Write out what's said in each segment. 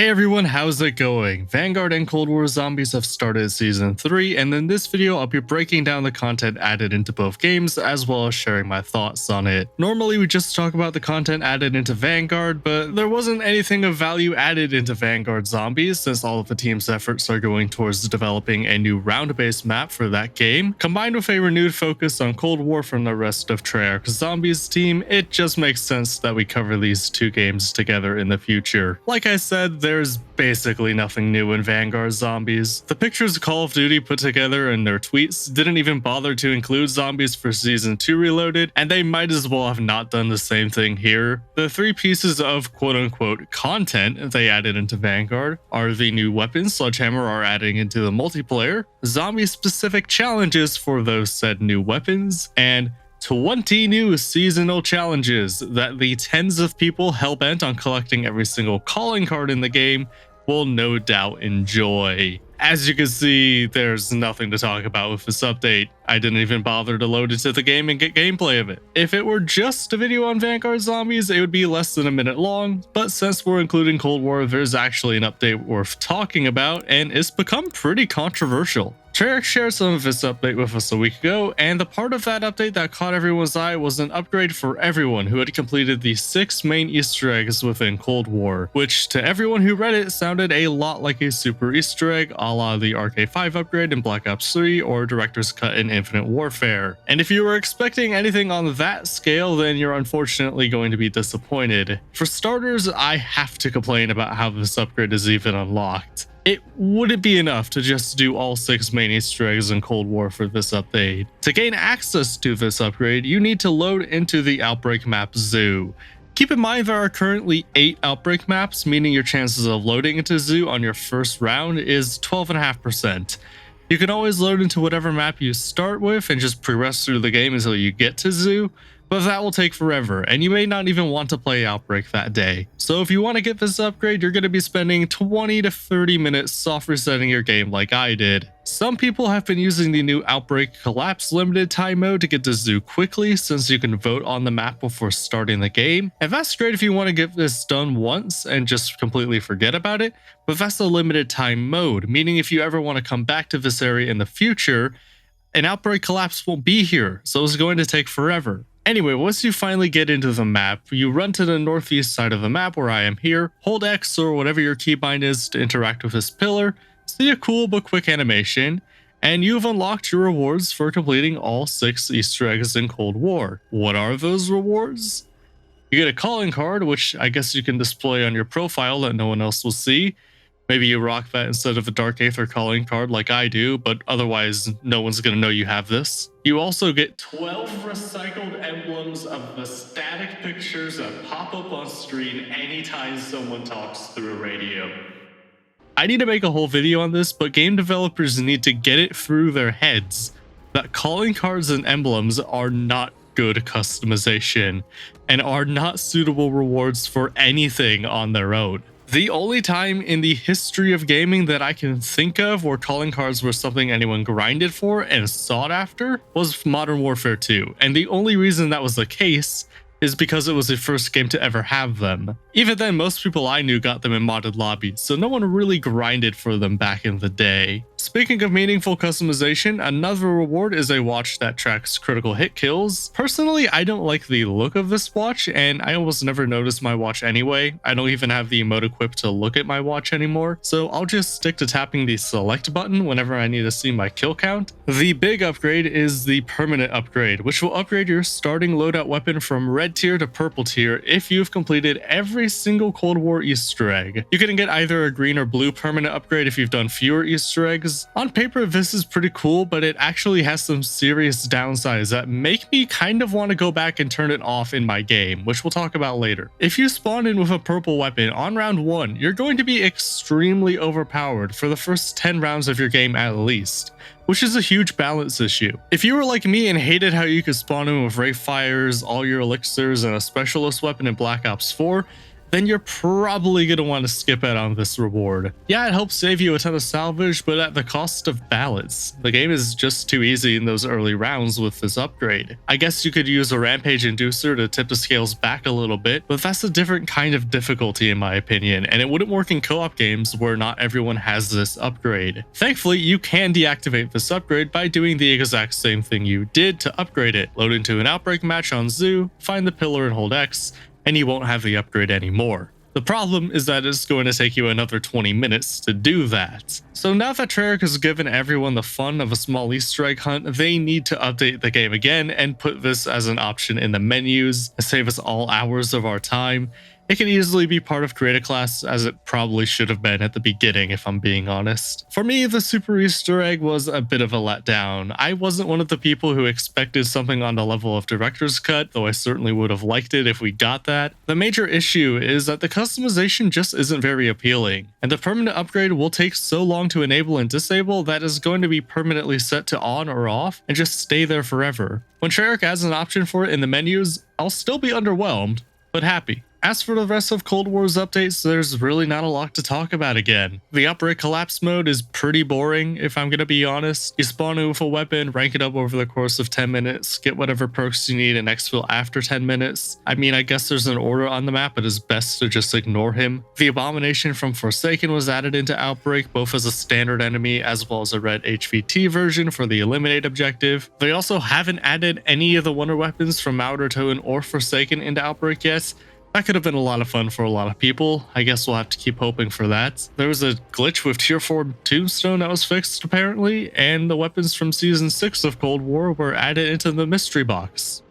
Hey everyone, how's it going? Vanguard and Cold War Zombies have started Season 3, and in this video I'll be breaking down the content added into both games, as well as sharing my thoughts on it. Normally we just talk about the content added into Vanguard, but there wasn't anything of value added into Vanguard Zombies, since all of the team's efforts are going towards developing a new round-based map for that game. Combined with a renewed focus on Cold War from the rest of Treyarch Zombies team, it just makes sense that we cover these two games together in the future. Like I said, there's basically nothing new in Vanguard Zombies. The pictures Call of Duty put together in their tweets didn't even bother to include zombies for Season 2 Reloaded, and they might as well have not done the same thing here. The three pieces of quote-unquote content they added into Vanguard are the new weapons Sledgehammer are adding into the multiplayer, zombie-specific challenges for those said new weapons, and 20 new seasonal challenges that the tens of people hell-bent on collecting every single calling card in the game will no doubt enjoy. As you can see, there's nothing to talk about with this update. I didn't even bother to load into the game and get gameplay of it. If it were just a video on Vanguard Zombies, it would be less than a minute long, but since we're including Cold War, there's actually an update worth talking about, and it's become pretty controversial. Treyarch shared some of this update with us a week ago, and the part of that update that caught everyone's eye was an upgrade for everyone who had completed the 6 main Easter eggs within Cold War, which to everyone who read it sounded a lot like a super Easter egg a la the RK5 upgrade in Black Ops 3 or Director's Cut in Infinite Warfare. And if you were expecting anything on that scale, then you're unfortunately going to be disappointed. For starters, I have to complain about how this upgrade is even unlocked. It wouldn't be enough to just do all 6 main Easter eggs in Cold War for this update. To gain access to this upgrade, you need to load into the Outbreak map Zoo. Keep in mind there are currently 8 Outbreak maps, meaning your chances of loading into Zoo on your first round is 12.5%. You can always load into whatever map you start with and just progress through the game until you get to Zoo, but that will take forever, and you may not even want to play Outbreak that day. So if you want to get this upgrade, you're going to be spending 20 to 30 minutes soft resetting your game like I did. Some people have been using the new Outbreak Collapse limited time mode to get to Zoo quickly, since you can vote on the map before starting the game, and that's great if you want to get this done once and just completely forget about it, but that's a limited time mode, meaning if you ever want to come back to this area in the future, an Outbreak Collapse won't be here, so it's going to take forever. Anyway, once you finally get into the map, you run to the northeast side of the map where I am here, hold X or whatever your keybind is to interact with this pillar, see a cool but quick animation, and you've unlocked your rewards for completing all 6 Easter eggs in Cold War. What are those rewards? You get a calling card, which I guess you can display on your profile that no one else will see. Maybe you rock that instead of a Dark Aether calling card like I do, but otherwise no one's going to know you have this. You also get 12 recycled emblems of the static pictures that pop up on screen anytime someone talks through a radio. I need to make a whole video on this, but game developers need to get it through their heads that calling cards and emblems are not good customization and are not suitable rewards for anything on their own. The only time in the history of gaming that I can think of where calling cards were something anyone grinded for and sought after was Modern Warfare 2, and the only reason that was the case is because it was the first game to ever have them. Even then, most people I knew got them in modded lobbies, so no one really grinded for them back in the day. Speaking of meaningful customization, another reward is a watch that tracks critical hit kills. Personally, I don't like the look of this watch, and I almost never notice my watch anyway. I don't even have the emote equipped to look at my watch anymore, so I'll just stick to tapping the select button whenever I need to see my kill count. The big upgrade is the permanent upgrade, which will upgrade your starting loadout weapon from red tier to purple tier if you've completed every single Cold War Easter egg. You can get either a green or blue permanent upgrade if you've done fewer Easter eggs. On paper, this is pretty cool, but it actually has some serious downsides that make me kind of want to go back and turn it off in my game, which we'll talk about later. If you spawn in with a purple weapon on round 1, you're going to be extremely overpowered for the first 10 rounds of your game at least, which is a huge balance issue. If you were like me and hated how you could spawn in with Ray Fires, all your elixirs, and a specialist weapon in Black Ops 4, then you're probably going to want to skip out on this reward. Yeah, it helps save you a ton of salvage, but at the cost of balance. The game is just too easy in those early rounds with this upgrade. I guess you could use a Rampage Inducer to tip the scales back a little bit, but that's a different kind of difficulty in my opinion, and it wouldn't work in co-op games where not everyone has this upgrade. Thankfully, you can deactivate this upgrade by doing the exact same thing you did to upgrade it. Load into an Outbreak match on Zoo, find the pillar and hold X, and you won't have the upgrade anymore. The problem is that it's going to take you another 20 minutes to do that. So now that Treyarch has given everyone the fun of a small Easter egg hunt, they need to update the game again and put this as an option in the menus and save us all hours of our time. It can easily be part of Create a Class, as it probably should have been at the beginning if I'm being honest. For me, the Super Easter Egg was a bit of a letdown. I wasn't one of the people who expected something on the level of Director's Cut, though I certainly would have liked it if we got that. The major issue is that the customization just isn't very appealing, and the permanent upgrade will take so long to enable and disable that it's going to be permanently set to on or off and just stay there forever. When Treyarch adds an option for it in the menus, I'll still be underwhelmed, but happy. As for the rest of Cold War's updates, there's really not a lot to talk about again. The Outbreak Collapse mode is pretty boring, if I'm gonna be honest. You spawn in with a weapon, rank it up over the course of 10 minutes, get whatever perks you need, and exfil after 10 minutes. I mean, I guess there's an order on the map, but it's best to just ignore him. The Abomination from Forsaken was added into Outbreak, both as a standard enemy as well as a red HVT version for the Eliminate objective. They also haven't added any of the wonder weapons from Outer Toten or Forsaken into Outbreak yet. That could have been a lot of fun for a lot of people. I guess we'll have to keep hoping for that. There was a glitch with Tier 4 Tombstone that was fixed apparently, and the weapons from Season 6 of Cold War were added into the mystery box.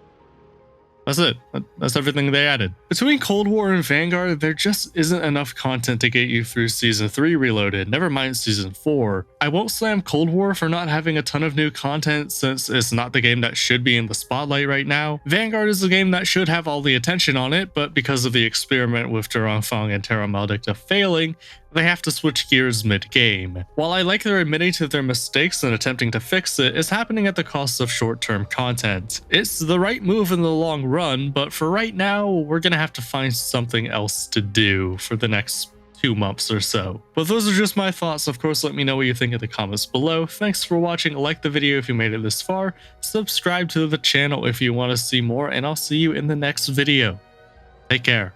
That's it. That's everything they added. Between Cold War and Vanguard, there just isn't enough content to get you through Season 3 Reloaded, never mind Season 4. I won't slam Cold War for not having a ton of new content since it's not the game that should be in the spotlight right now. Vanguard is the game that should have all the attention on it, but because of the experiment with Durangfang and Terra Maldicta failing, they have to switch gears mid-game. While I like their admitting to their mistakes and attempting to fix it, it's happening at the cost of short-term content. It's the right move in the long run, but for right now, we're gonna have to find something else to do for the next 2 months or so. But those are just my thoughts. Of course, let me know what you think in the comments below. Thanks for watching. Like the video if you made it this far. Subscribe to the channel if you want to see more, and I'll see you in the next video. Take care.